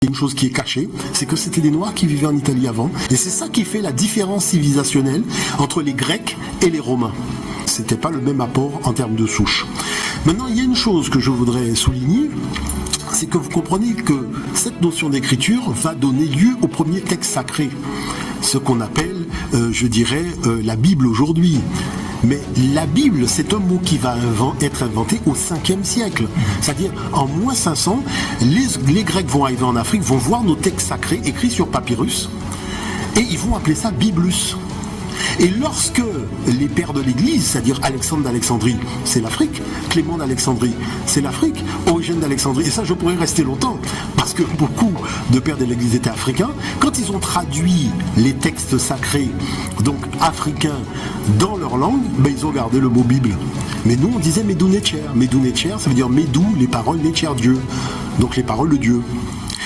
Une chose qui est cachée, c'est que c'était des Noirs qui vivaient en Italie avant. Et c'est ça qui fait la différence civilisationnelle entre les Grecs et les Romains. C'était pas le même apport en termes de souche. Maintenant, il y a une chose que je voudrais souligner, c'est que vous comprenez que cette notion d'écriture va donner lieu au premier texte sacré, ce qu'on appelle, la Bible aujourd'hui. Mais la Bible, c'est un mot qui va être inventé au 5e siècle. C'est-à-dire, en moins 500, les Grecs vont arriver en Afrique, vont voir nos textes sacrés écrits sur papyrus, et ils vont appeler ça Biblus. Et lorsque les pères de l'Église, c'est-à-dire Alexandre d'Alexandrie, c'est l'Afrique, Clément d'Alexandrie, c'est l'Afrique, Origène d'Alexandrie, et ça je pourrais rester longtemps, parce que beaucoup de pères de l'Église étaient africains, quand ils ont traduit les textes sacrés, donc africains, dans leur langue, ils ont gardé le mot Bible. Mais nous on disait Medou Netcher. Medou Netcher, ça veut dire Medou, les paroles, Netcher, Dieu, donc les paroles de Dieu.